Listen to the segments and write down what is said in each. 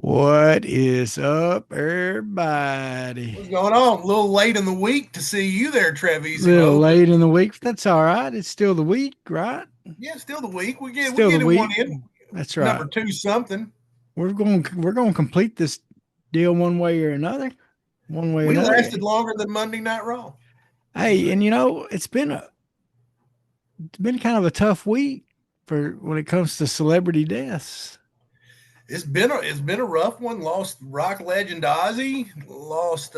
What is up, everybody? What's going on? A little late in the week to see you there, Little Trevisimo, but late in the week. That's all right. It's still the week, right? yeah, still the week. We Still the get it one week. in That's right. number two something. We're going to complete this deal one way or another. One way or We another. lasted longer than Monday Night Raw. Hey, and it's been kind of a tough week for when it comes to celebrity deaths. It's been a rough one. Lost rock legend Ozzy. Lost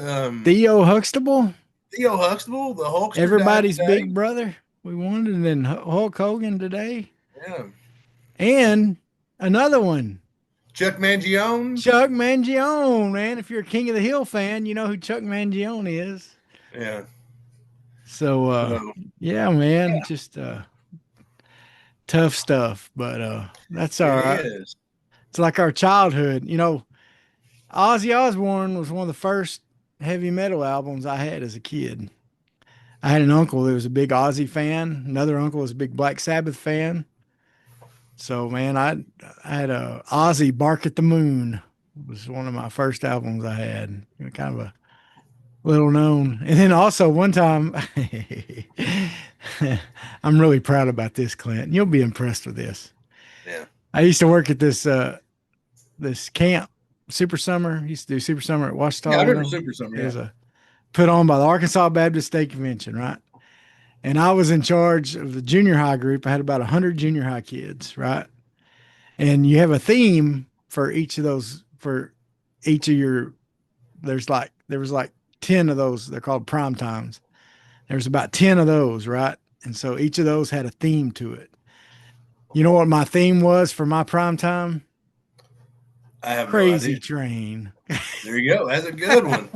Theo Huxtable, Theo Huxtable. The Hulkster died everybody's today. big brother. We wanted, and then Hulk Hogan today, Yeah, and another one. Chuck Mangione. Chuck Mangione, man. If you're a King of the Hill fan, you know who Chuck Mangione is. Yeah. So So yeah, man, yeah, just tough stuff. But that's it all right. is. It's like our childhood. Ozzy Osbourne was one of the first heavy metal albums I had as a kid. I had an uncle that was a big Ozzy fan. Another uncle was a big Black Sabbath fan. So man, I had a Ozzy Bark at the Moon was one of my first albums I had. Kind of a little known. And then also one time, I'm really proud about this, Clint. You'll be impressed with this. Yeah. I used to work at this camp, Super Summer. Used to do Super Summer at Yeah, I Washita with remember them. Super Summer. It Yeah. was a put on by the Arkansas Baptist State Convention, right? And I was in charge of the junior high group. I had about 100 junior high kids, right? And you have a theme for each of those, for each of your, there was like 10 of those. They're called prime times. There's about 10 of those, right? And so each of those had a theme to it. You know what my theme was for my prime time? I have no Crazy idea. Train. There you go. That's a good one.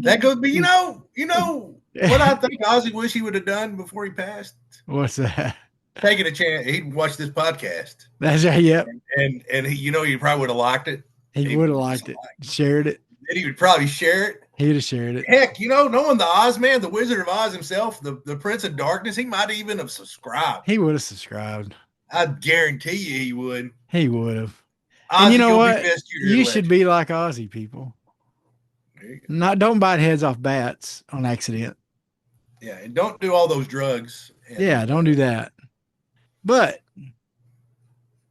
That could be, you know what I think Ozzy wish he would have done before he passed? What's that? Taking a chance. He'd watch this podcast, That's right. Yep. and he probably would have liked it. He He would have would just liked it, shared it. then he would probably share it. He'd have shared it. Heck, knowing the Oz man, the Wizard of Oz himself, the Prince of Darkness, he might even have subscribed. He would have subscribed. I guarantee you he would. He would have. And you Ozzy, know you'll be what? missed. You're a You should legend. be like Aussie people. There you go. Not don't bite heads off bats on accident. Yeah, and don't do all those drugs. Yeah, don't do that. But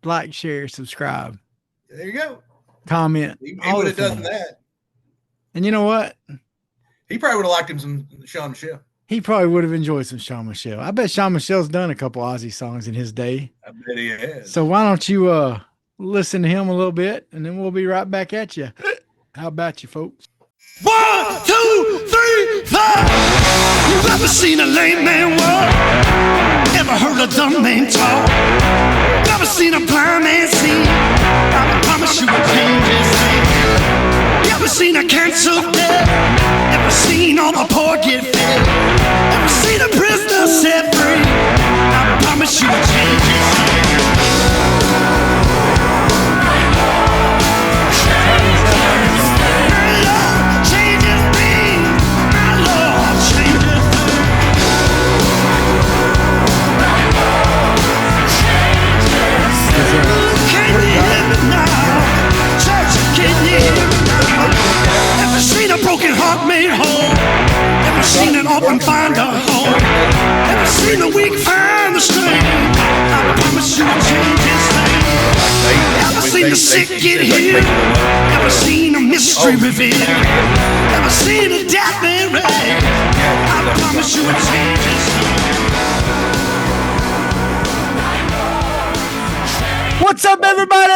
like, share, subscribe, There you go. comment. He all would the have done things. that. And you know what? He probably would have liked him some Sean Michelle. He probably would have enjoyed some Sean Michelle. I bet Sean Michelle's done a couple Aussie songs in his day. I bet he has. So why don't you listen to him a little bit, and then we'll be right back at you. How about you, folks? 1, 2, 3, 4. You ever seen a lame man walk? Ever heard a dumb man talk? Ever seen a blind man see? I promise you a change his thing. You ever seen a cancer dead? Ever seen all the poor get fed? Ever seen a prisoner set free? I promise you a change his thing. Ever seen a broken heart made whole? Ever seen an orphan find a home? Ever seen a weak find the strength? I promise you a change his thing. Ever seen the sick get healed? Ever seen a mystery revealed? Ever seen a death man rise? I promise you a change his thing. What's up, everybody?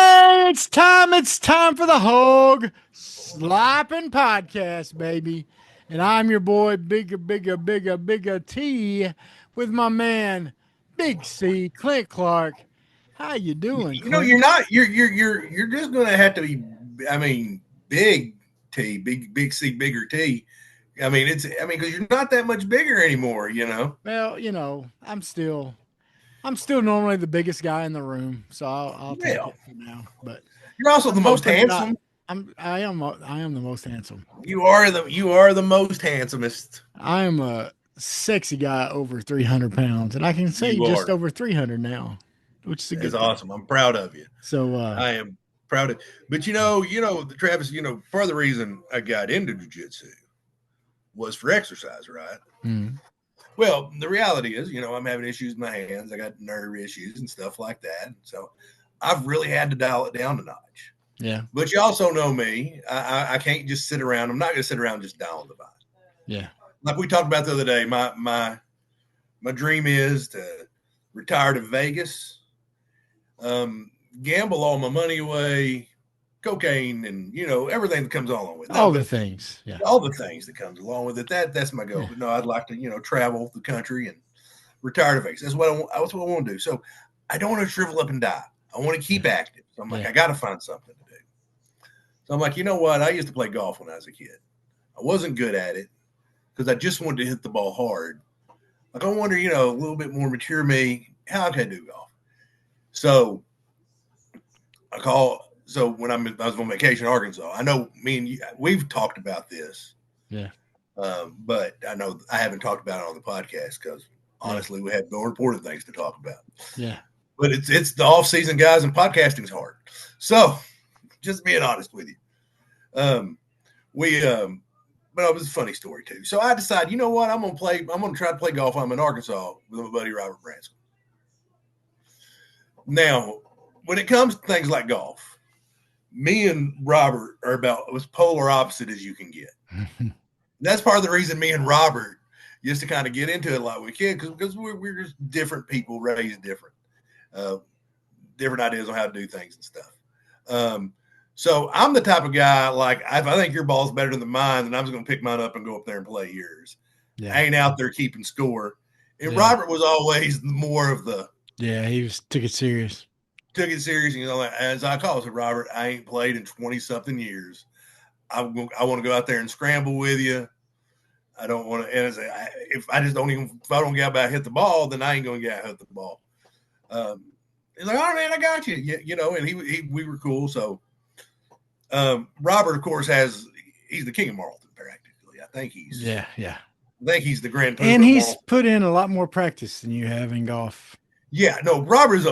It's time. It's time for the Hog Slopping Podcast, baby. And I'm your boy, bigger T, with my man, Big C, Clint Clark. How you doing? Clint? You're not. You're just going to have to be. I mean, big T, big C, bigger T. I mean, because you're not that much bigger anymore. Well, I'm still normally the biggest guy in the room, so I'll take it for now. But you're also the most handsome. I am the most handsome. You are the most handsomest. I am a sexy guy over 300 pounds, and I can say just over 300 now, which is a good thing. Awesome. I'm proud of you. So I am. proud of. But Travis, part of the reason I got into jiu-jitsu was for exercise, right? Mm. Well, the reality is, I'm having issues with my hands. I got nerve issues and stuff like that. So I've really had to dial it down a notch. Yeah. But you also know me. I can't just sit around. I'm not going to sit around just dialing the vine. Yeah. Like we talked about the other day, my dream is to retire to Vegas, gamble all my money away, cocaine, and everything that comes along with it. All the things, yeah, all the things that comes along with it. That's my goal. Yeah. But no, I'd like to travel the country and retire to Vegas. That's what I want to do. So I don't want to shrivel up and die. I want to keep active. So I'm like, I got to find something to do. So I'm like, you know what? I used to play golf when I was a kid. I wasn't good at it because I just wanted to hit the ball hard. Like I wonder, a little bit more mature me, how can I do golf? So So when I was on vacation in Arkansas, I know me and you, we've talked about this. Yeah. But I know I haven't talked about it on the podcast because honestly, we have more important things to talk about. Yeah. But it's the off season, guys, and podcasting's hard. So just being honest with you. But it was a funny story too. So I decided, you know what? I'm going to try to play golf. I'm in Arkansas with my buddy, Robert Branscombe. Now, when it comes to things like golf, me and Robert are about as polar opposite as you can get. That's part of the reason me and Robert used to kind of get into it like we can, because we're just different people, raised different, different ideas on how to do things and stuff. So I'm the type of guy, like, if I think your ball's better than mine, then I'm just going to pick mine up and go up there and play yours. Yeah. I ain't out there keeping score. And Robert was always more of the. Yeah, he took it serious. Took it serious. As I call it, so Robert, I ain't played in 20-something years. I want to go out there and scramble with you. I don't want to. And if I don't get out about hit the ball, then I ain't going to get out hit the ball. He's like, oh man, I got you. And we were cool. So. Robert, of course, he's the king of Marlton, practically. I think he's the grand poobah. And he's put in a lot more practice than you have in golf. Yeah, no, Robert's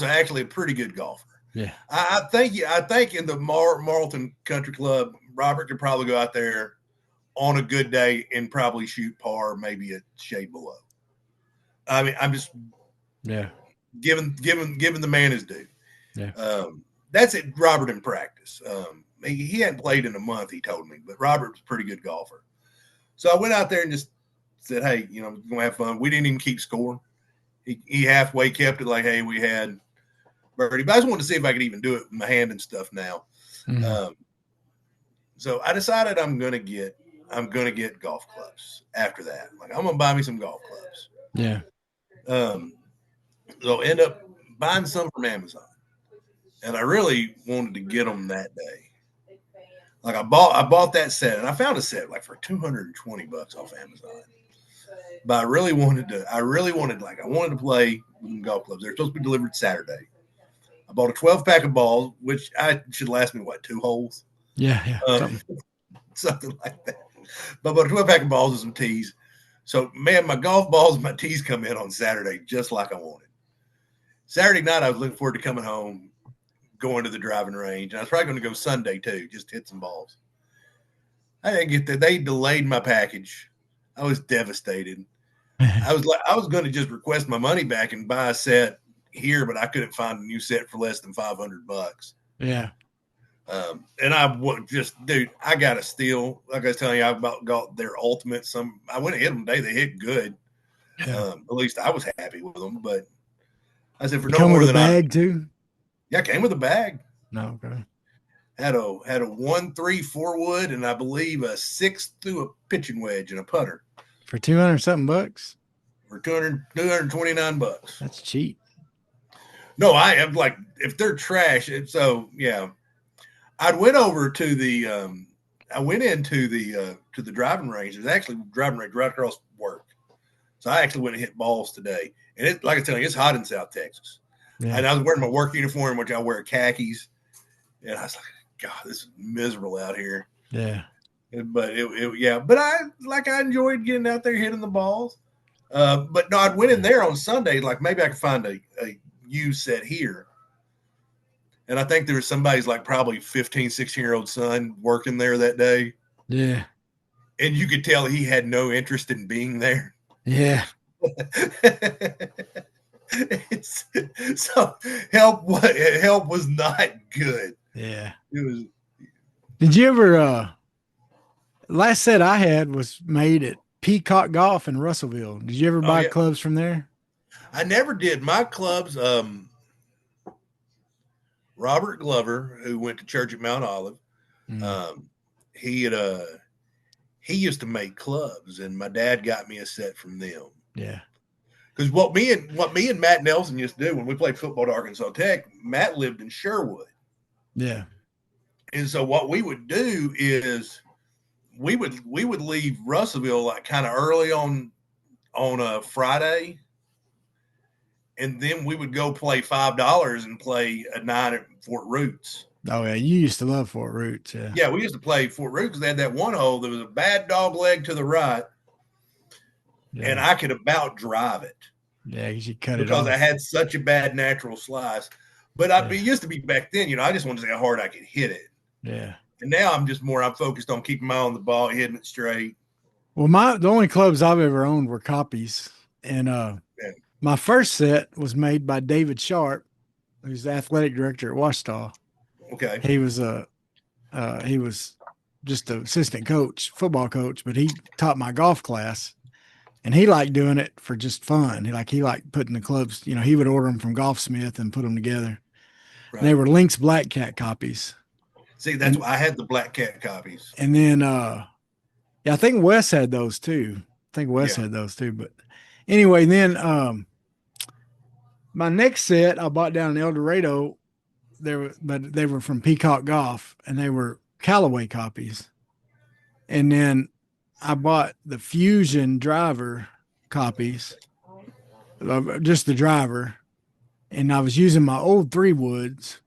actually a pretty good golfer. Yeah. I think in the Marlton Country Club, Robert could probably go out there on a good day and probably shoot par, maybe a shade below. I mean, I'm just giving the man his due. Yeah. That's it, Robert in practice. He hadn't played in a month, he told me, but Robert was a pretty good golfer. So I went out there and just said, hey, we're going to have fun. We didn't even keep score. He halfway kept it like, hey, we had birdie. But I just wanted to see if I could even do it with my hand and stuff now. Mm-hmm. So I decided I'm going to get golf clubs after that. Like, I'm going to buy me some golf clubs. Yeah. So end up buying some from Amazon. And I really wanted to get them that day. Like I bought that set, and I found a set like for $220 off Amazon. But I really wanted to play with golf clubs. They're supposed to be delivered Saturday. I bought a 12-pack of balls, which should last me 2 holes. Yeah. Something like that. But I bought a 12-pack of balls and some tees. So man, my golf balls and my tees come in on Saturday just like I wanted. Saturday night, I was looking forward to coming home, going to the driving range. And I was probably going to go Sunday too, just hit some balls. I didn't get that. They delayed my package. I was devastated. I was going to just request my money back and buy a set here, but I couldn't find a new set for less than $500. Yeah. And I dude, I got a steal. Like I was telling you, I got their ultimate. I went and hit them today. They hit good. Yeah. At least I was happy with them, but I said for no more than bag too. Yeah, came with a bag. No, okay. Had a 1-3-4 wood, and I believe a 6 through a pitching wedge and a putter for $200-something bucks. For $229. That's cheap. No, I am like, if they're trash, so yeah. I went over to the to the driving range. There's actually a driving range right across work. So I actually went and hit balls today. And it, like I tell you, it's hot in South Texas. Yeah. And I was wearing my work uniform, which I wear khakis. And I was like, God, this is miserable out here. Yeah. But but I enjoyed getting out there hitting the balls. But no, I went in there on Sunday, like maybe I could find a used set here. And I think there was somebody's like probably 15, 16-year-old son working there that day. Yeah. And you could tell he had no interest in being there. Yeah. So help was not good. Yeah. It was. Did you ever last set I had was made at Peacock Golf in Russellville. Did you ever buy Yeah. clubs from there? I never did. My clubs, Robert Glover, who went to church at Mount Olive, he used to make clubs, and my dad got me a set from them. Yeah. Because what me and Matt Nelson used to do when we played football to Arkansas Tech, Matt lived in Sherwood. Yeah. And so what we would do is we would leave Russellville like kind of early on a Friday, and then we would go play $5 and play a night at Fort Roots. Oh yeah, you used to love Fort Roots. Yeah. Yeah, we used to play Fort Roots because they had that one hole that was a bad dog leg to the right, and I could about drive it. Yeah, you cut it off. Because I had such a bad natural slice. But it used to be back then, I just wanted to see how hard I could hit it. Yeah. And now I'm focused on keeping my eye on the ball, hitting it straight. Well, the only clubs I've ever owned were copies. And my first set was made by David Sharp, who's the athletic director at Washita. Okay. He was just an assistant coach, football coach, but he taught my golf class. And he liked doing it for just fun. He liked putting the clubs, he would order them from Golfsmith and put them together. Right. They were Lynx Black Cat copies. See, that's why I had the Black Cat copies. And then, I think Wes had those too. But anyway, then my next set I bought down in El Dorado. But they were from Peacock Golf, and they were Callaway copies. And then I bought the Fusion driver copies, just the driver, and I was using my old 3-woods.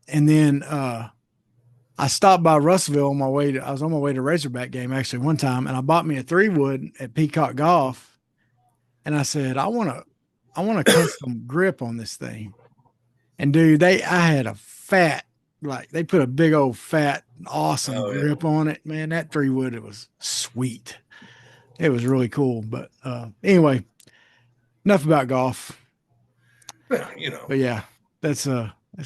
And then I stopped by Russellville I was on my way to Razorback game actually one time, and I bought me a 3-wood at Peacock Golf, and I said I want a custom grip on this thing. And dude, I had a fat, they put a big old fat, awesome grip on it. Man, that 3-wood, it was sweet. It was really cool. But anyway, enough about golf. Well, But yeah, that's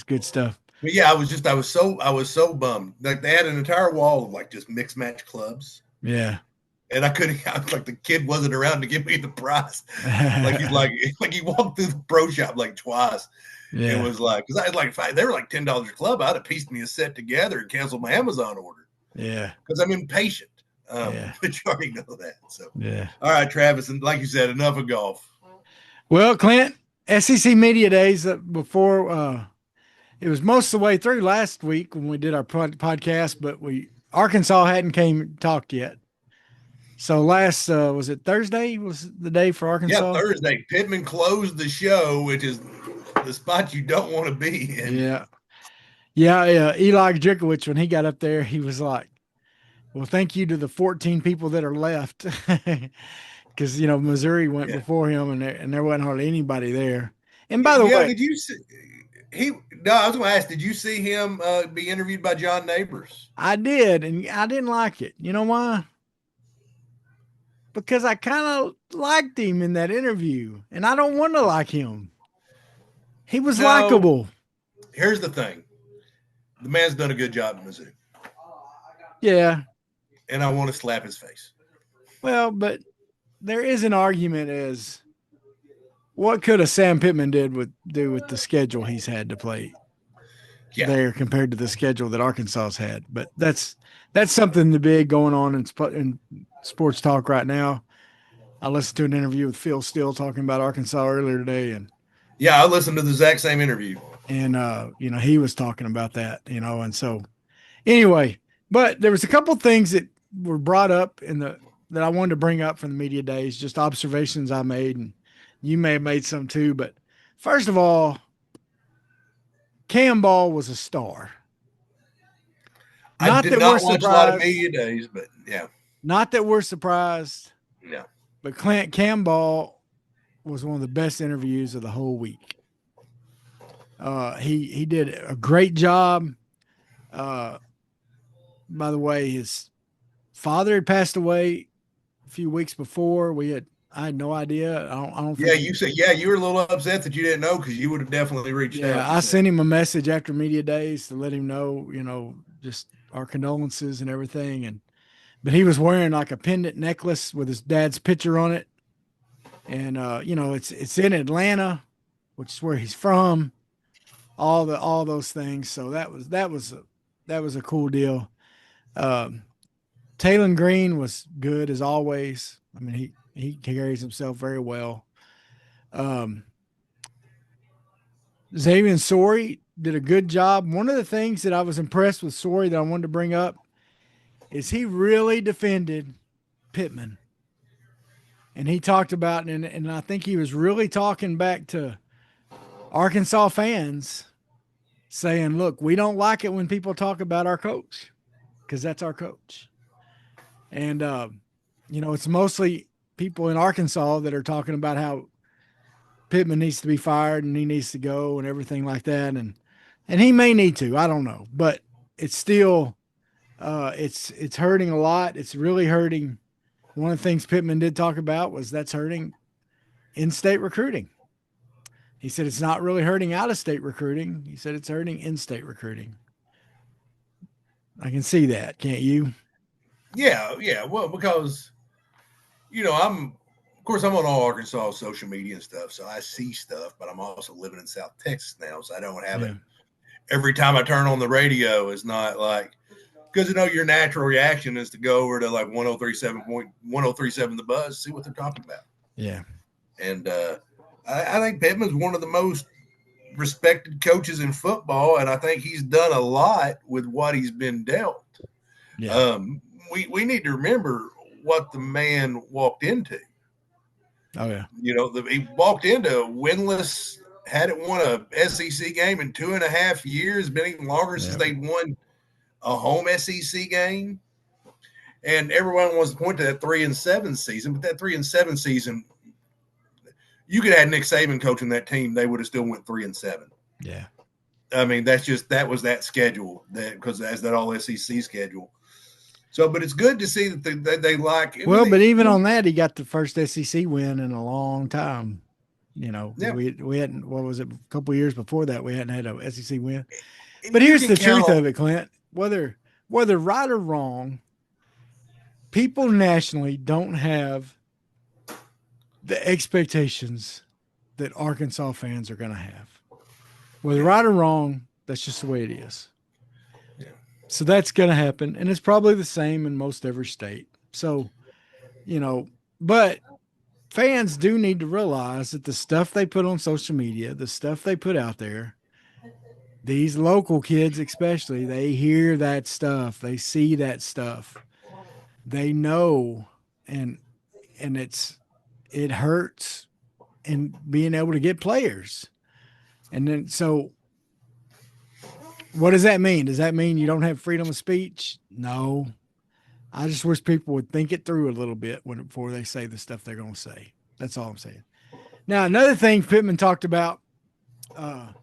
good stuff. But yeah, I was so bummed. Like they had an entire wall of just mixed match clubs. Yeah. And I the kid wasn't around to give me the price. He walked through the pro shop twice. Yeah. It was because I had they were $10 a club. I'd have pieced me a set together and canceled my Amazon order. Yeah. Because I'm impatient. But you already know that. So yeah. All right, Travis, and like you said, enough of golf. Well, Clint, SEC Media Days before it was most of the way through last week when we did our podcast, but Arkansas hadn't came talked yet. So last was it Thursday was the day for Arkansas? Yeah, Thursday. Pittman closed the show, which is the spot you don't want to be in. Yeah. Yeah. Eli Djikovich, when he got up there, he was like, well, thank you to the 14 people that are left. Because, Missouri went before him and there wasn't hardly anybody there. And by the way, did you see I was going to ask, did you see him be interviewed by John Neighbors? I did. And I didn't like it. You know why? Because I kind of liked him in that interview and I don't want to like him. He was likable. Here's the thing. The man's done a good job in Mizzou. Yeah. And I want to slap his face. Well, but there is an argument as what could a Sam Pittman do with the schedule he's had to play there compared to the schedule that Arkansas's had. But that's something big going on in sports talk right now. I listened to an interview with Phil Steele talking about Arkansas earlier today, and yeah, I listened to the exact same interview. And he was talking about that, and so anyway, but there was a couple things that were brought up that I wanted to bring up from the media days, just observations I made, and you may have made some too. But first of all, Cam Ball was a star. I did not watch a lot of media days, but yeah. Not that we're surprised. Yeah. But Cam Ball was one of the best interviews of the whole week. He did a great job. By the way, his father had passed away a few weeks before. I had no idea. I don't Yeah, think you said you were a little upset that you didn't know because you would have definitely reached out. Yeah, I sent him a message after media days to let him know, just our condolences and everything. But he was wearing like a pendant necklace with his dad's picture on it. And it's in Atlanta, which is where he's from. All those things. So that was a cool deal. Um, Taylon Green was good as always. I mean, he carries himself very well. Um, Xavier Sorey did a good job. One of the things that I was impressed with Sorey that I wanted to bring up is he really defended Pittman. And he talked about, and I think he was really talking back to Arkansas fans saying, look, we don't like it when people talk about our coach because that's our coach. And, it's mostly people in Arkansas that are talking about how Pittman needs to be fired and he needs to go and everything like that. And he may need to, I don't know, but it's still, it's hurting a lot. It's really hurting. One of the things Pittman did talk about was that's hurting in-state recruiting. He said it's not really hurting out-of-state recruiting. He said it's hurting in-state recruiting. I can see that, can't you? Yeah. Well, because of course, I'm on all Arkansas social media and stuff, so I see stuff. But I'm also living in South Texas now, so I don't have it every time I turn on the radio. It's not like because your natural reaction is to go over to like 103.1037 the buzz, see what they're talking about. Yeah, and I think Pittman's one of the most respected coaches in football, and I think he's done a lot with what he's been dealt. Yeah. We need to remember what the man walked into. Oh yeah. He walked into winless, hadn't won a SEC game in 2.5 years, been even longer since they'd won a home SEC game. And everyone wants to point to that 3-7 season, but that 3-7 season, you could have Nick Saban coaching that team, they would have still went 3-7. Yeah. I mean, that was that schedule because that's that all SEC schedule. So, but it's good to see that they like. Well, but even on that, he got the first SEC win in a long time. We hadn't. What was it? A couple of years before that, we hadn't had a SEC win. But here's the truth of it, Clint. Whether right or wrong, people nationally don't have the expectations that Arkansas fans are going to have. Whether right or wrong, that's just the way it is. So that's going to happen. And it's probably the same in most every state. So, but fans do need to realize that the stuff they put on social media, the stuff they put out there, these local kids especially, they hear that stuff. They see that stuff. They know, and it hurts in being able to get players. And then, so what does that mean? Does that mean you don't have freedom of speech? No. I just wish people would think it through a little bit before they say the stuff they're going to say. That's all I'm saying. Now, another thing Pittman talked about on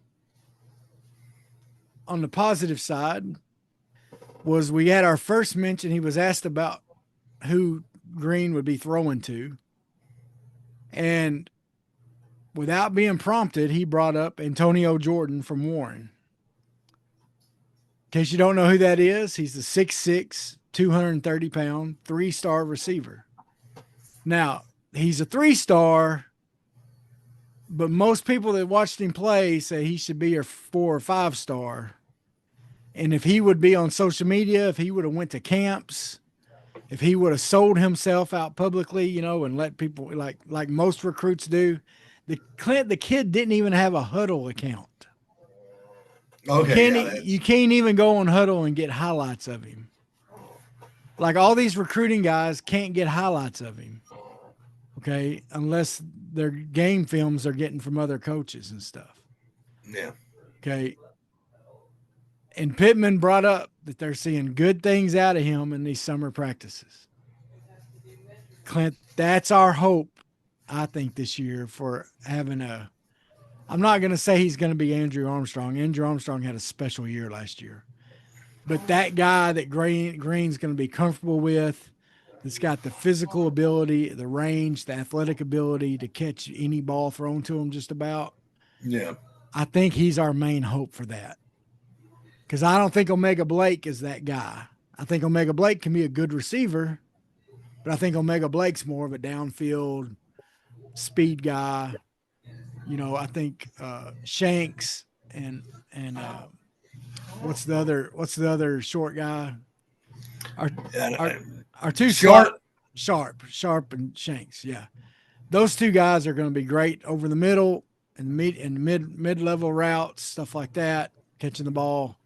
the positive side was we had our first mention. He was asked about who Green would be throwing to. And without being prompted, he brought up Antonio Jordan from Warren. In case you don't know who that is, he's the 6'6", 230-pound, 3-star receiver. Now, he's a 3-star, but most people that watched him play say he should be a 4 or 5-star. And if he would be on social media, if he would have went to camps, if he would have sold himself out publicly, and let people like most recruits do, the kid didn't even have a Huddle account. Okay, you can't even go on Huddle and get highlights of him. Like all these recruiting guys can't get highlights of him. Okay, unless their game films they're getting from other coaches and stuff. Yeah. Okay. And Pittman brought up that they're seeing good things out of him in these summer practices. Clint, that's our hope, I think, this year for having I'm not going to say he's going to be Andrew Armstrong. Andrew Armstrong had a special year last year. But that guy that Green's going to be comfortable with, that's got the physical ability, the range, the athletic ability to catch any ball thrown to him just about. Yeah. I think he's our main hope for that. Because I don't think Omega Blake is that guy. I think Omega Blake can be a good receiver, but I think Omega Blake's more of a downfield speed guy. You know, I think Shanks and what's the other short guy? Our two Sharp and Shanks. Yeah. Those two guys are going to be great over the middle and mid-level routes, stuff like that, catching the ball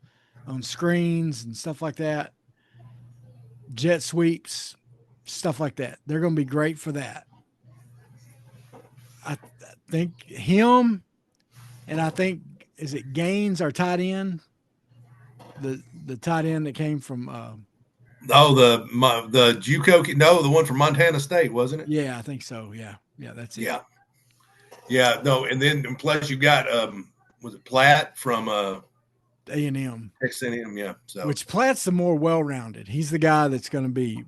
on screens and stuff like that. Jet sweeps, stuff like that. They're going to be great for that. I think him, and I think, is it Gaines, our tight end? The tight end that came from the JUCO, the one from Montana State, wasn't it? Yeah, I think so. Yeah, that's it. Yeah. No, and then plus you got was it Platt from A&M? Texas A&M, yeah. So which Platt's the more well-rounded. He's the guy that's going to be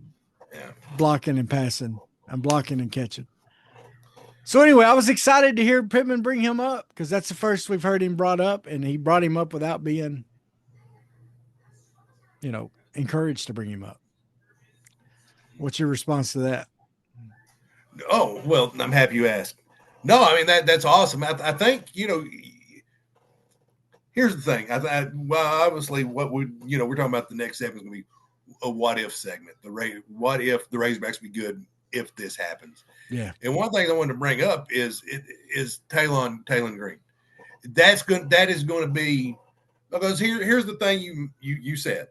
blocking and passing, and blocking and catching. So anyway, I was excited to hear Pittman bring him up because that's the first we've heard him brought up, and he brought him up without being, encouraged to bring him up. What's your response to that? Oh, well, I'm happy you asked. No, I mean, that's awesome. I think, here's the thing. Obviously what we're talking about the next segment is going to be a what if segment. What if the Razorbacks be good if this happens? Yeah. And one thing I wanted to bring up is Talon Green. That is going to be, because here's the thing you said.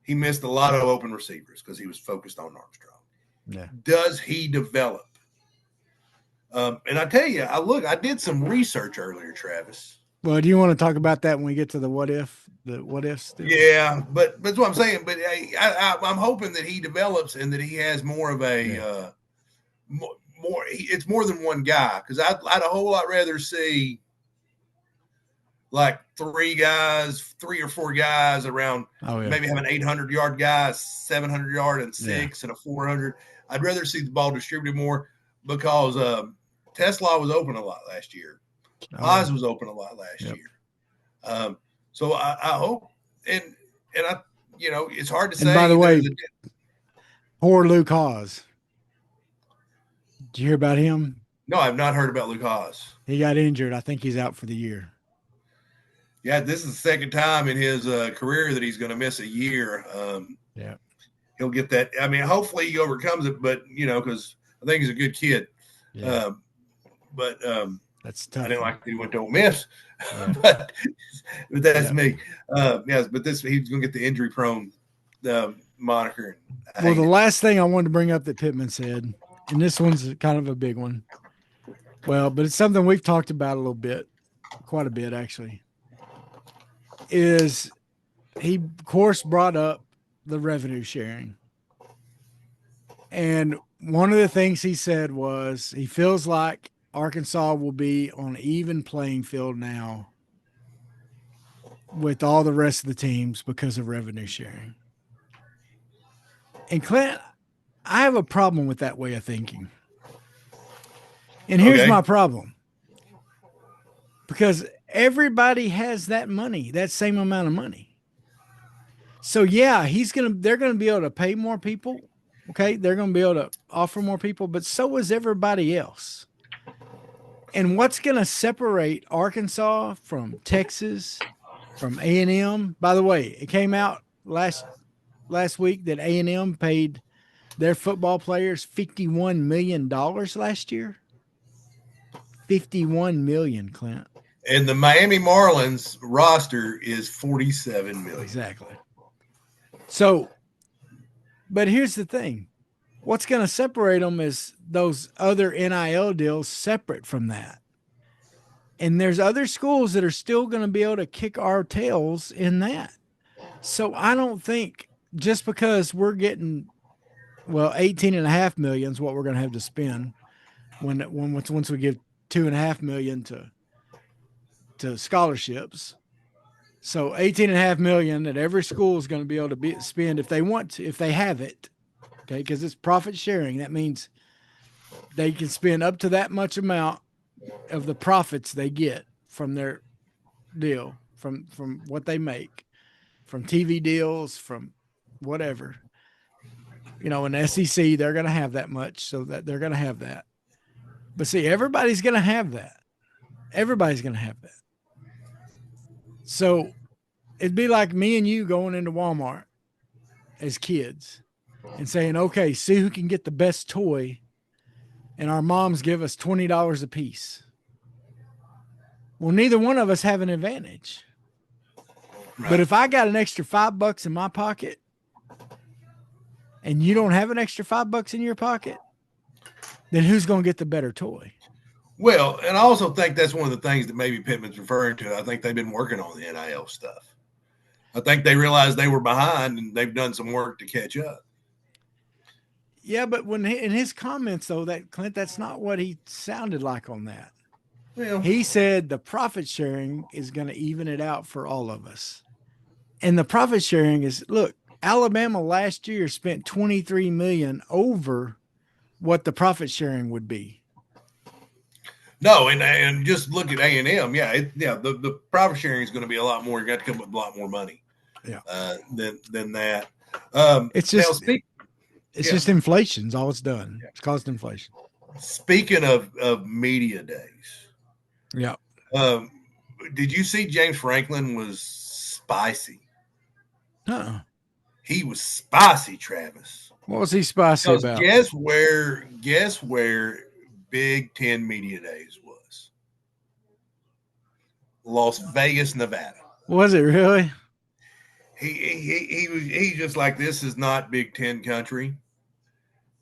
He missed a lot of open receivers because he was focused on Armstrong. Yeah. Does he develop? And I tell you, I did some research earlier, Travis. Well, do you want to talk about that when we get to the what if? The what ifs? Yeah, but that's what I'm saying. But I'm hoping that he develops and that he has more of a more. It's more than one guy, because I'd a whole lot rather see like three or four guys around. Maybe have an 800-yard guy, 700-yard, and six, and a 400. I'd rather see the ball distributed more, because Tesla was open a lot last year. Oz was open a lot last year. So I hope, and I, it's hard to say. And by the way, poor Luke Oz. Did you hear about him? No, I've not heard about Luke Oz. He got injured. I think he's out for the year. Yeah, this is the second time in his career that he's going to miss a year. He'll get that. I mean, hopefully he overcomes it, but because I think he's a good kid. Yeah. But that's tough. I didn't like that he went to Ole Miss, but that's me. Yes, but he's going to get the injury prone moniker. Well, the last thing I wanted to bring up that Pittman said, and this one's kind of a big one. Well, but it's something we've talked about a little bit, quite a bit actually. Is he, of course, brought up the revenue sharing. And one of the things he said was he feels like Arkansas will be on an even playing field now with all the rest of the teams because of revenue sharing. And Clint, I have a problem with that way of thinking. And here's my problem. Because everybody has that money, that same amount of money. So yeah, they're going to be able to pay more people. Okay. They're going to be able to offer more people, but so is everybody else. And what's going to separate Arkansas from Texas, from A&M? By the way, it came out last week that A&M paid their football players $51 million last year. $51 million, Clint. And the Miami Marlins roster is $47 million. Exactly. So, but here's the thing. What's going to separate them is those other NIL deals separate from that. And there's other schools that are still going to be able to kick our tails in that. So I don't think just because we're getting, $18.5 million is what we're going to have to spend once we give $2.5 million to to scholarships. So $18.5 million that every school is going to be able to spend if they want to, if they have it. Okay, because it's profit sharing. That means they can spend up to that much amount of the profits they get from their deal, from what they make, from TV deals, from whatever. In the SEC, they're going to have that much, so that they're going to have that. But see, everybody's going to have that. Everybody's going to have that. So it'd be like me and you going into Walmart as kids and saying, okay, see who can get the best toy. And our moms give us $20 a piece. Well, neither one of us have an advantage. Right. But if I got an extra $5 in my pocket and you don't have an extra $5 in your pocket, then who's going to get the better toy? Well, and I also think that's one of the things that maybe Pittman's referring to. I think they've been working on the NIL stuff. I think they realized they were behind and they've done some work to catch up. Yeah, but in his comments, though, Clint, that's not what he sounded like on that. Well, he said the profit sharing is going to even it out for all of us. And the profit sharing is, look, Alabama last year spent $23 million over what the profit sharing would be. No, and just look at A&M. The profit sharing is going to be a lot more. You got to come up with a lot more money. Yeah. Than that. It's just just inflation is all it's done. Yeah. It's caused inflation. Speaking of media days. Yeah. Did you see James Franklin was spicy? Uh-uh. He was spicy, Travis. What was he spicy about? Guess where Big Ten Media Days was? Las Vegas, Nevada. Was it really? He's just like, this is not Big Ten country.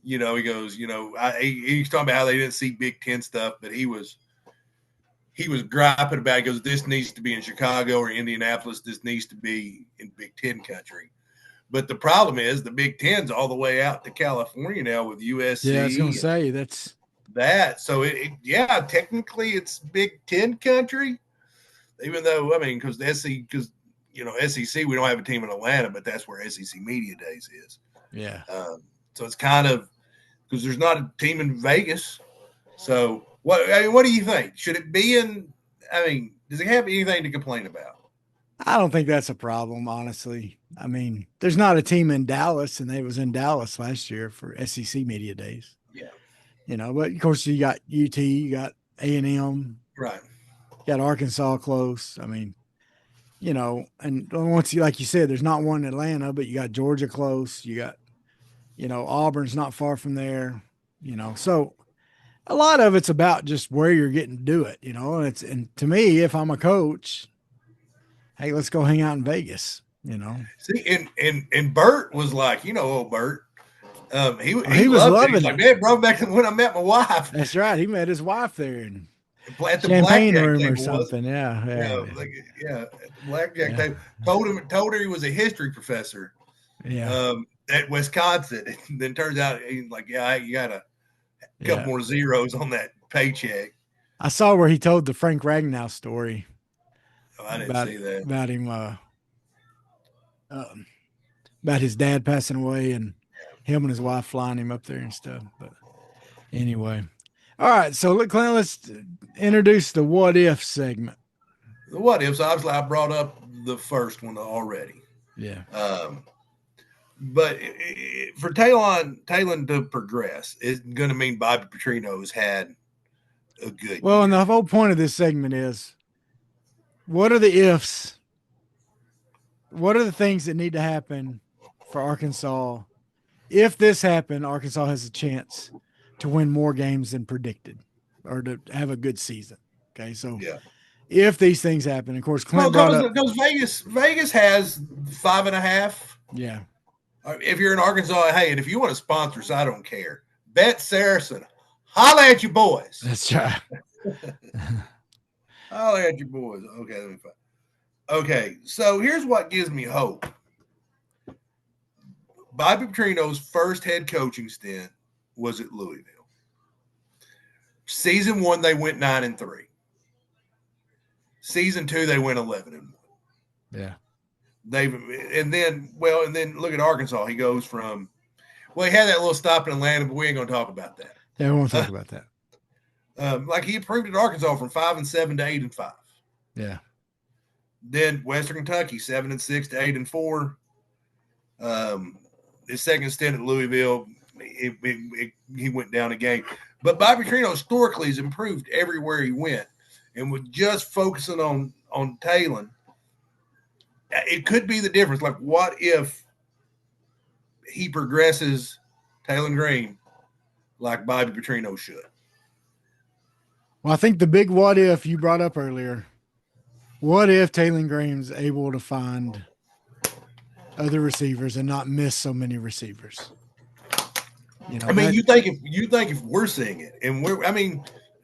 He goes, he's talking about how they didn't see Big Ten stuff, but he was griping about it. He goes, this needs to be in Chicago or Indianapolis. This needs to be in Big Ten country. But the problem is the Big Ten's all the way out to California now with USC. Yeah, I was going to say that's that. So technically it's Big Ten country, even though because SEC, we don't have a team in Atlanta, but that's where SEC Media Days is. Yeah. So it's kind of because there's not a team in Vegas. So what do you think? Should it be in? Does it have anything to complain about? I don't think that's a problem, honestly. There's not a team in Dallas, and they was in Dallas last year for SEC Media Days. Yeah. But of course you got UT, you got A&M, right? You got Arkansas close. And once like you said, there's not one in Atlanta, but you got Georgia close. You got, Auburn's not far from there. So a lot of it's about just where you're getting to do it. And to me, if I'm a coach, hey, let's go hang out in Vegas. See, and Bert was like, old Bert. He was loving it. He's like, man, brought back when I met my wife. That's right. He met his wife there and at the champagne blackjack room table, or something. Yeah. Blackjack table. Told her he was a history professor. Yeah. At Wisconsin. And then turns out he's like, you got a couple more zeros on that paycheck. I saw where he told the Frank Ragnow story. Oh, I didn't see that. About him, about his dad passing away and him and his wife flying him up there and stuff. But anyway. All right. So Clint, let's introduce the what if segment. The what ifs, obviously I brought up the first one already. Yeah. But for Talon to progress, it's going to mean Bobby Petrino's had a good year. And the whole point of this segment is, what are the ifs? What are the things that need to happen for Arkansas? If this happened, Arkansas has a chance to win more games than predicted or to have a good season. Okay, so if these things happen, of course, Clint because Vegas has 5.5. Yeah. If you're in Arkansas, hey, and if you want to sponsor us, I don't care. Bet Saracen, holla at you boys. That's right. Holla at you boys. Okay, let me find. Okay, so here's what gives me hope. Bobby Petrino's first head coaching stint was at Louisville. Season 1, they went 9-3. Season 2, they went 11-1. Yeah. And then look at Arkansas. He goes from, he had that little stop in Atlanta, but we ain't going to talk about that. Yeah, we won't talk about that. Like he improved at Arkansas from 5-7 to 8-5. Yeah. Then Western Kentucky 7-6 to 8-4. His second stint at Louisville, he went down a game. But Bobby Petrino historically has improved everywhere he went, and with just focusing on Talon, it could be the difference. Like, what if he progresses Talon Green like Bobby Petrino should? Well, I think the big what if you brought up earlier. What if Talon Green's able to find other receivers and not miss so many receivers? You know, you think if we're seeing it, and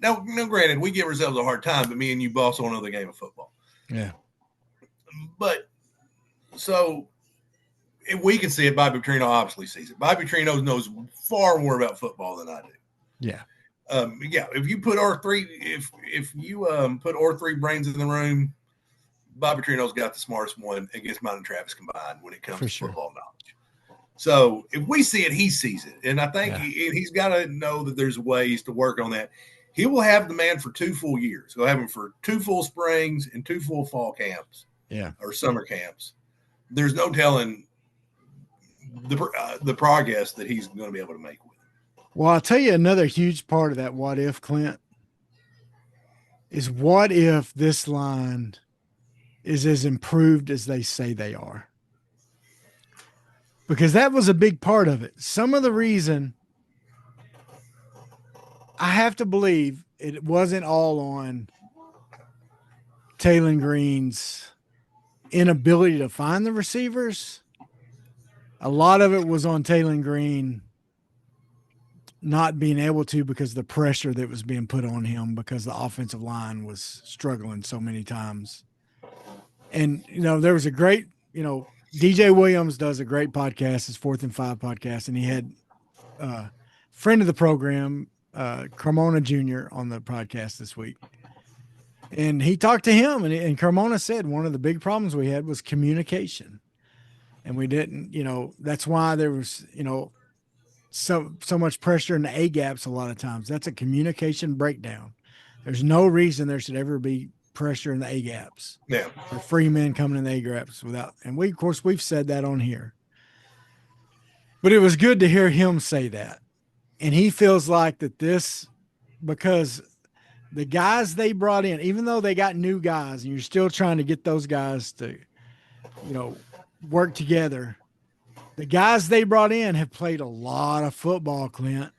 now granted, we give ourselves a hard time, but me and you boss on another game of football. Yeah. But so if we can see it, Bobby Petrino obviously sees it. Bobby Petrino knows far more about football than I do. Yeah. If you put our three, if you put our three brains in the room, Bobby Petrino's got the smartest one against mine and Travis combined when it comes to football knowledge. So if we see it, he sees it, and I think he's got to know that there's ways to work on that. He will have the man for 2 full years. He'll have him for 2 full springs and 2 full fall camps, or summer camps. There's no telling the progress that he's going to be able to make with it. Well, I'll tell you another huge part of that what if, Clint, is what if this line is as improved as they say they are? Because that was a big part of it. Some of the reason I have to believe it wasn't all on Talon Green's inability to find the receivers. A lot of it was on Talon Green not being able to, because the pressure that was being put on him because the offensive line was struggling so many times. And, there was a great, DJ Williams does a great podcast, his 4th and 5 podcast. And he had a friend of the program, Carmona Jr. on the podcast this week. And he talked to him, and Carmona said one of the big problems we had was communication. And we didn't, that's why there was, so much pressure in the A gaps a lot of times. That's a communication breakdown. There's no reason there should ever be pressure in the A gaps. Yeah. Or free men coming in the A gaps and we've said that on here. But it was good to hear him say that. And he feels like that because the guys they brought in, even though they got new guys and you're still trying to get those guys to, work together, the guys they brought in have played a lot of football, Clint.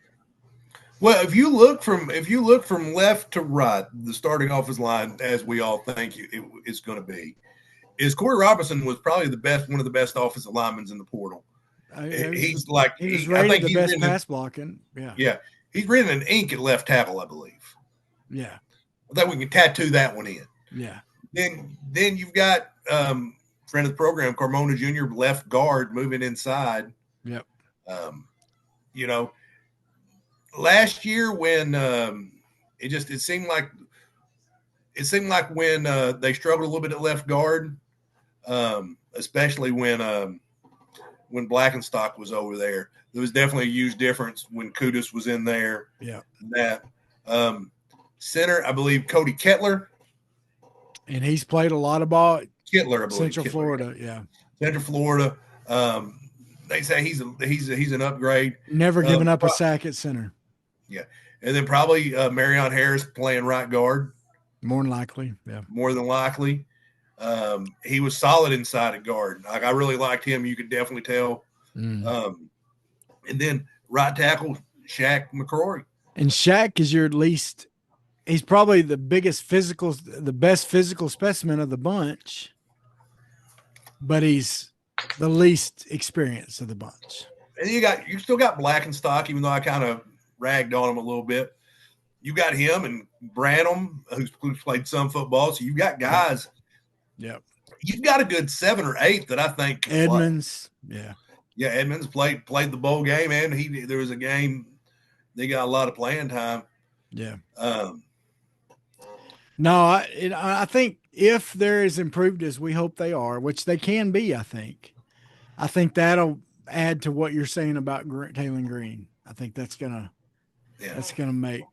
Well, if you look from left to right, the starting offensive line, as we all think it's going to be, is Corey Robinson was probably one of the best offensive linemen in the portal. He was rated the best pass blocking. Yeah. Yeah. He's written an ink at left tackle, I believe. Yeah. I think we can tattoo that one in. Yeah. Then you've got friend of the program, Carmona Jr., left guard, moving inside. Yep. Last year when it seemed like when they struggled a little bit at left guard, especially when Blackenstock was over there. There was definitely a huge difference when Kudus was in there. Yeah. That center, I believe, Cody Kettler. And he's played a lot of ball. Kettler, I believe. Central Florida, yeah. Central Florida. They say he's an upgrade. Never given up a sack at center. Yeah. And then probably Marion Harris playing right guard. More than likely, yeah. More than likely. He was solid inside at guard. Like, I really liked him. You could definitely tell. And then right tackle, Shaq McCrory. And Shaq is he's probably the best physical specimen of the bunch, but he's the least experienced of the bunch. And you still got Blackenstock, even though I kind of ragged on him a little bit. You got him and Branham, who's played some football. So you got guys. Yep. You've got a good 7 or 8 that I think Edmonds. Yeah. Yeah. Edmonds played the bowl game, and there was a game they got a lot of playing time. Yeah. No, I think if they're as improved as we hope they are, which they can be, I think that'll add to what you're saying about Taylor Green. I think Yeah. that's gonna make.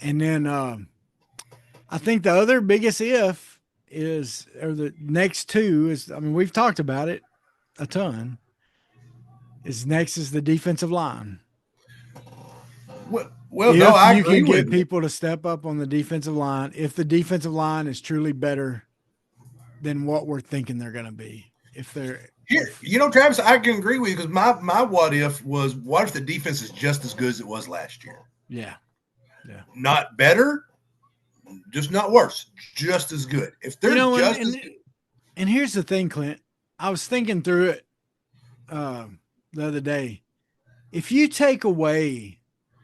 And then I think the other biggest if is, or the next two is, I mean, we've talked about it a ton. Is next is the defensive line. Well, no, I If you agree can with get you. people to step up on the defensive line, if the defensive line is truly better than what we're thinking they're going to be, if they're Here, Travis, I can agree with you because my what if was, what if the defense is just as good as it was last year? yeah, Not better, just not worse, just as good. If they're just as good. And here's the thing, Clint. I was thinking through it the other day. If you take away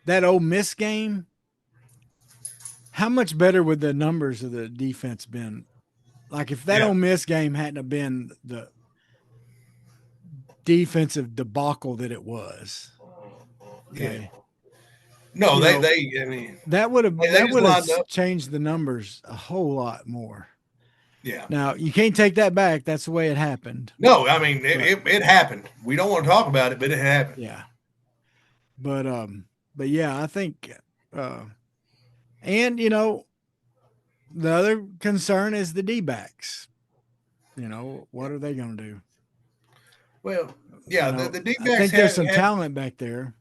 that Ole Miss game, how much better would the numbers of the defense been? Like if that Ole Miss game hadn't have been the defensive debacle that it was. Okay. Yeah. No, I mean, that would have changed the numbers a whole lot more. Yeah. Now you can't take that back. That's the way it happened. No, I mean it happened. We don't want to talk about it, but it happened. Yeah. But yeah, I think and the other concern is the D-backs. What are they going to do? Well, yeah, the D-backs. I think there's some talent back there.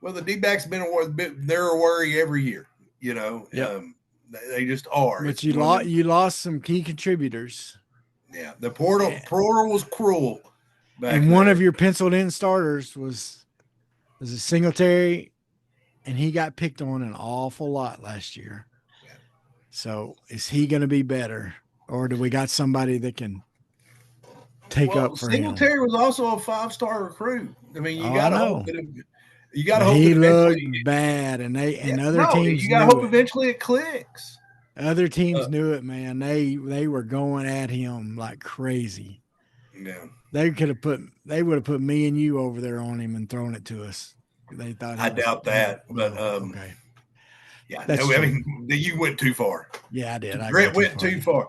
Well, the D-backs they're a worry every year. Yep. They just are. But you lost some key contributors. Yeah, the portal was cruel. And one of your penciled in starters was a Singletary, and he got picked on an awful lot last year. Yeah. So is he going to be better, or do we got somebody that can take up for him? Singletary was also a 5-star recruit. I mean, you got to hope that he looked bad, and other teams. You got to hope eventually it clicks. Other teams knew it, man. They were going at him like crazy. Yeah, they would have put me and you over there on him and thrown it to us. They thought. I doubt that, but okay. Yeah, I mean, you went too far. Yeah, I did. Grant went too far.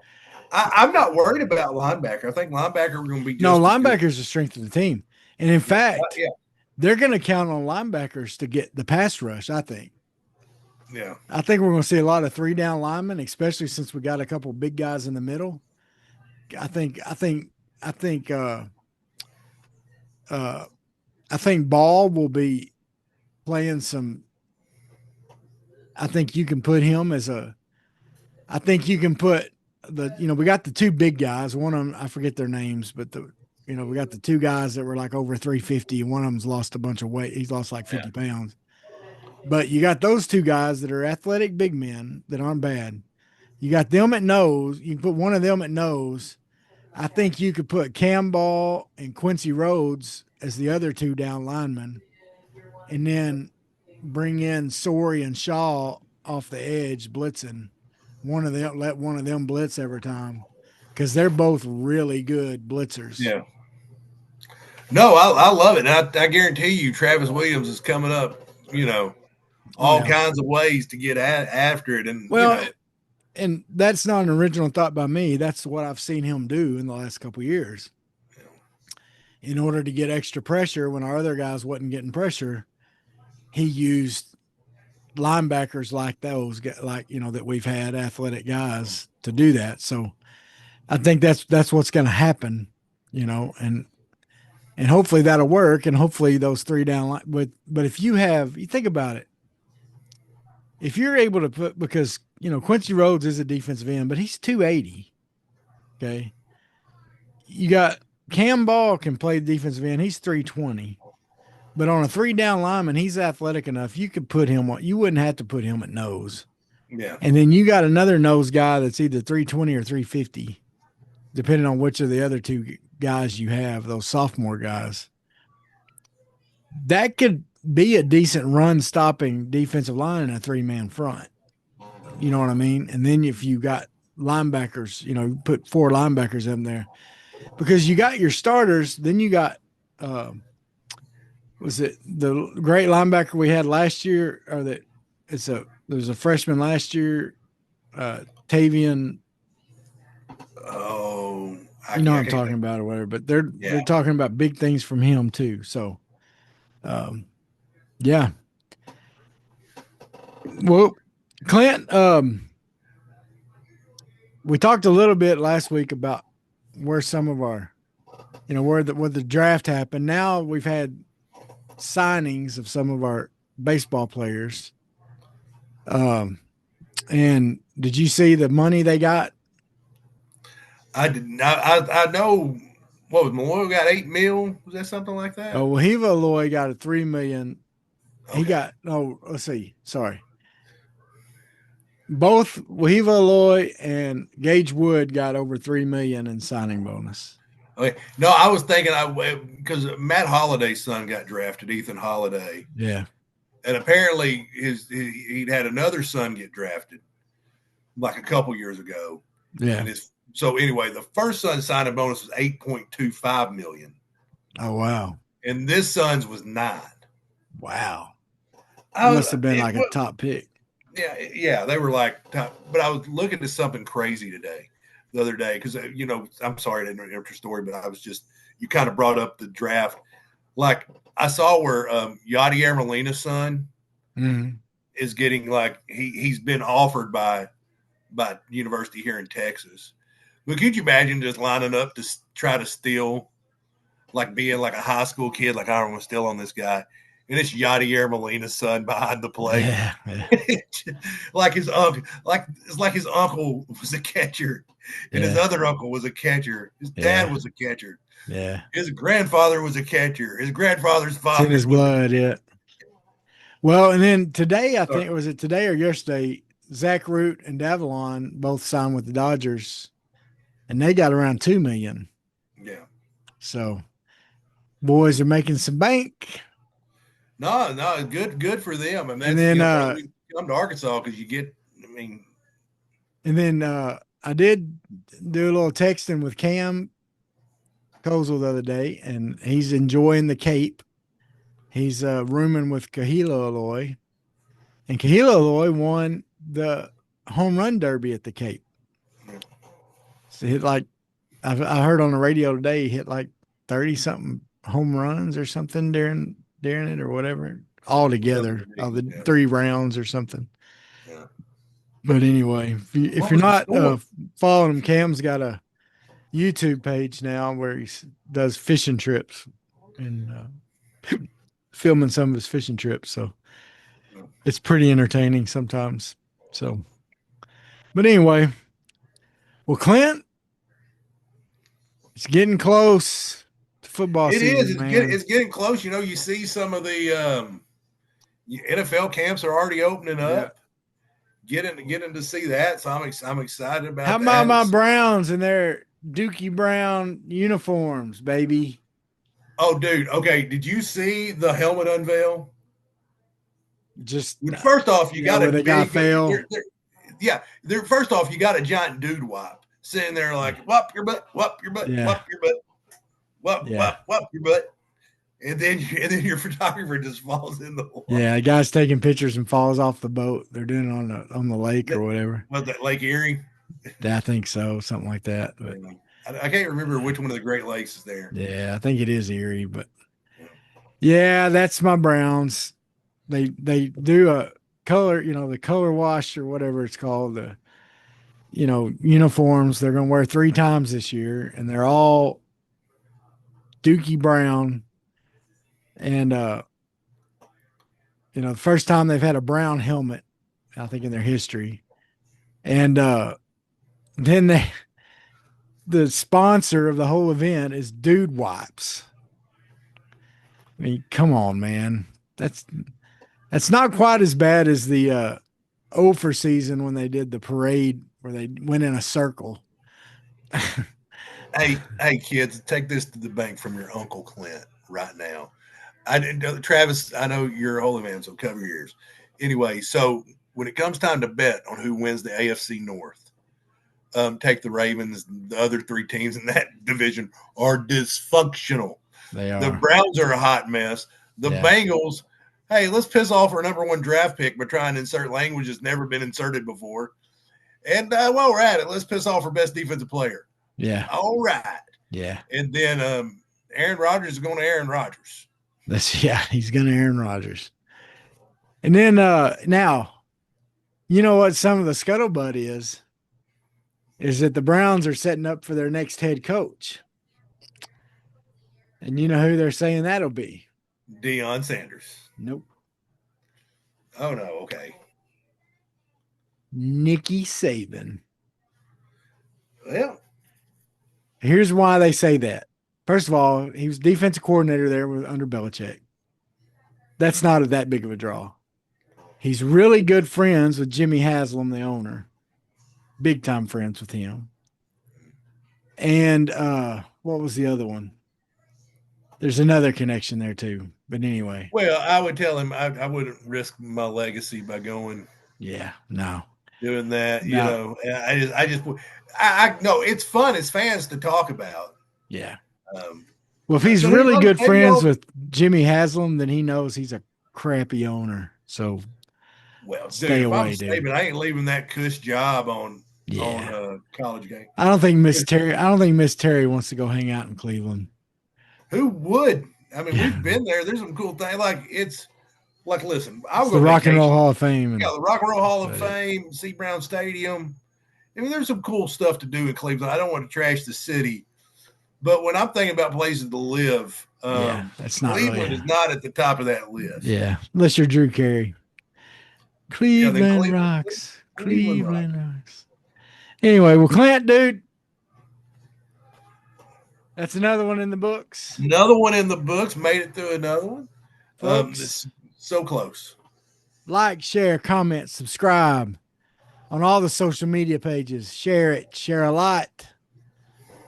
I'm not worried about linebacker. I think linebacker are going to be linebacker is the strength of the team, and in fact, they're going to count on linebackers to get the pass rush. I think. Yeah, I think we're going to see a lot of 3-down linemen, especially since we got a couple big guys in the middle. I think Ball will be playing some. I think you can put him as I think you can put we got the two big guys. One of them, I forget their names, but we got the two guys that were like over 350, and one of them's lost a bunch of weight. He's lost like 50 pounds. But you got those two guys that are athletic big men that aren't bad. You got them at nose. You can put one of them at nose. I think you could put Cam Ball and Quincy Rhodes as the other two down linemen, and then bring in Sorey and Shaw off the edge blitzing. Let one of them blitz every time, because they're both really good blitzers. Yeah. No, I love it. And I guarantee you Travis Williams is coming up, all kinds of ways to get after it. And and that's not an original thought by me. That's what I've seen him do in the last couple of years. In order to get extra pressure when our other guys wasn't getting pressure, he used linebackers like those, that we've had, athletic guys, to do that. So I think that's what's going to happen, and hopefully that'll work, and hopefully those 3-down but if you think about it, if you're able to put, because Quincy Rhodes is a defensive end, but he's 280. Okay. You got Cam Ball can play defensive end. He's 320. But on a 3-down lineman, he's athletic enough. You could put him on. You wouldn't have to put him at nose. Yeah. And then you got another nose guy that's either 320 or 350, depending on which of the other two guys you have, those sophomore guys. That could be a decent run-stopping defensive line in a 3-man front. You know what I mean? And then if you got linebackers, put 4 linebackers in there, because you got your starters. Then you got was it the great linebacker we had last year, or there's a freshman last year, Tavian. Oh, You know what I'm talking about or whatever, but they're talking about big things from him too. So, yeah. Well, Clint, we talked a little bit last week about where some of our, where the draft happened. Now we've had signings of some of our baseball players. And did you see the money they got? I did not. I know. What was Malloy got $8 million? Was that something like that? Oh, well, Hiva Aloy got a $3 million. Okay. He got let's see. Sorry. Both Wahiva Aloy and Gage Wood got over $3 million in signing bonus. Okay. No, I was thinking because Matt Holliday's son got drafted, Ethan Holiday. Yeah. And apparently he'd had another son get drafted like a couple years ago. Yeah. So anyway, the first son's signing bonus was $8.25 million. Oh, wow. And this son's was $9 million. Wow. Must have been like a top pick. Yeah, they were like top. But I was looking at something crazy the other day, because, I'm sorry to interrupt your story, but I was just, you kind of brought up the draft. Like, I saw where Yadier Molina's son is getting, like, he's been offered by university here in Texas. But could you imagine just lining up to try to steal, like being like a high school kid, like I don't want to steal on this guy, and it's Yadier Molina's son behind the plate. Yeah. like his uncle, it's like his uncle was a catcher, and his other uncle was a catcher. His dad was a catcher. Yeah. His grandfather was a catcher. His grandfather's father. It's in his blood, yeah. Well, and then today, I think, was it today or yesterday, Zach Root and Davalon both signed with the Dodgers, and they got around $2 million. Yeah. So, boys are making some bank. No, good for them. And then come to Arkansas because you get, And then I did do a little texting with Cam Kozel the other day, and he's enjoying the Cape. He's rooming with Kahila Aloy, and Kahila Aloy won the home run derby at the Cape. So he hit like, I heard on the radio today, he hit like 30 something home runs or something during it or whatever, all together of the 3 rounds or something. Yeah. But anyway, if you're not following him, Cam's got a YouTube page now where he does fishing trips and filming some of his fishing trips. So it's pretty entertaining sometimes. So, but anyway, well, Clint, it's getting close to football season. It's getting close. You see some of the NFL camps are already opening up. Getting to see that, so I'm excited about. How about my Browns and their Dookie Brown uniforms, baby? Oh, dude. Okay, did you see the helmet unveil? Just first off, you got to fail. First off, you got a giant dude wop sitting there like, whop your butt, whop your butt, whop your butt, whop your butt. And then your photographer just falls in the water. Yeah, the guy's taking pictures and falls off the boat. They're doing it on the lake or whatever. Was that Lake Erie? I think so, something like that. But I can't remember which one of the Great Lakes is there. Yeah, I think it is Erie, but yeah, that's my Browns. They do a color, the color wash or whatever it's called, the uniforms. They're going to wear 3 times this year, and they're all Dookie Brown. And, the first time they've had a brown helmet, I think, in their history. And then the sponsor of the whole event is Dude Wipes. I mean, come on, man. That's not quite as bad as the Ophir season when they did the parade where they went in a circle. Hey, kids, take this to the bank from your Uncle Clint right now. Travis, I know you're a holy man, so cover your ears. Anyway, so when it comes time to bet on who wins the AFC North, take the Ravens. The other 3 teams in that division are dysfunctional. They are. The Browns are a hot mess. The Bengals, hey, let's piss off our number 1 draft pick by trying to insert language that's never been inserted before. And while we're at it, let's piss off our best defensive player. Yeah. All right. Yeah. And then Aaron Rodgers is going to Aaron Rodgers. He's going to Aaron Rodgers. And then now, you know what some of the scuttlebutt is that the Browns are setting up for their next head coach. And you know who they're saying that'll be? Deion Sanders. Nope. Oh, no. Okay. Nicky Saban. Well, here's why they say that. First of all, he was defensive coordinator there under Belichick. That's not that big of a draw. He's really good friends with Jimmy Haslam, the owner. Big time friends with him. And what was the other one? There's another connection there too. But anyway. Well, I would tell him I wouldn't risk my legacy by going. Yeah, no. Doing that, No. you know. I know it's fun as fans to talk about. Yeah. Well, if he's so really good maybe friends with Jimmy Haslam, then he knows he's a crappy owner. So well, stay dude, away, dude. I ain't leaving that cush job on Yeah. college game. I don't think Miss Terry wants to go hang out in Cleveland. Who would? I mean, we've been there. There's some cool things. Like it's like, listen, I'll It's go the Rock and vacation. Roll Hall of Fame. Yeah, the Rock and Roll Hall of Fame, C. Brown Stadium. I mean, there's some cool stuff to do in Cleveland. I don't want to trash the city, but when I'm thinking about places to live, that's not Cleveland really, is not at the top of that list. Yeah, unless you're Drew Carey. Cleveland rocks. Cleveland rocks. Anyway, well, Clint, dude, that's another one in the books. Another one in the books. Made it through another one. Folks, so close. Like, share, comment, subscribe on all the social media pages. Share it. Share a lot.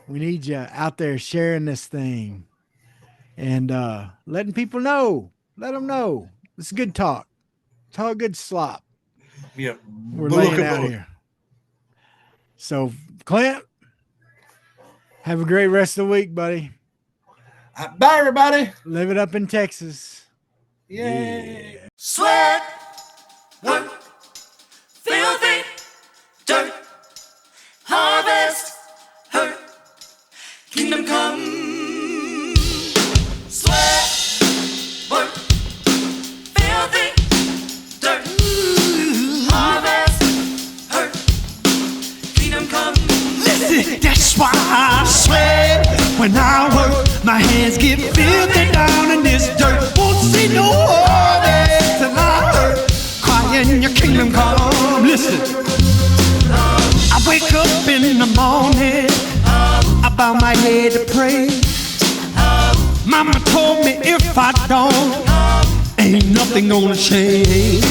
We need you out there sharing this thing and letting people know. Let them know. It's good talk. Talk good slop. Yeah. We're laying out here. So, Clint, have a great rest of the week, buddy. Bye, everybody. Live it up in Texas. Yeah. Sweat, work, filthy, dirt, harvest, hurt, kingdom come. Sweat, work, filthy, dirt, harvest, hurt, kingdom come. Listen, that's why I sweat when I work. My hands get filthy down in this dirt. Won't see no harvest till I hurt. Crying your kingdom come. Listen, I wake up in the morning, I bow my head to pray. Mama told me if I don't, ain't nothing gonna change.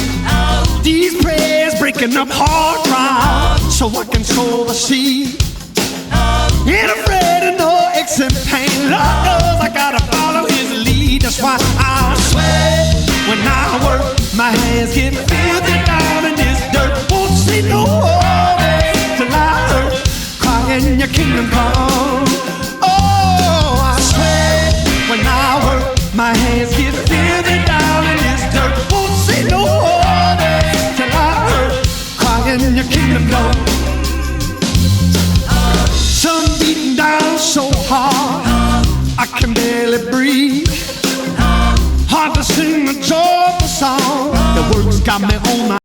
These prayers breaking up hard ground so I can sow the seed. Ain't afraid of no aches and pain. Lord knows I gotta follow his lead. That's why I sweat when I work. My hands get filthy down in this dirt. Won't see no harvest till I hurt. Crying your kingdom come. Oh, I sweat when I work. My hands get filthy down in this dirt. Won't see no harvest till I hurt. Crying your kingdom come. Sun beating down so hard, I can barely breathe. Hard to sing a joyful song. The words got me on my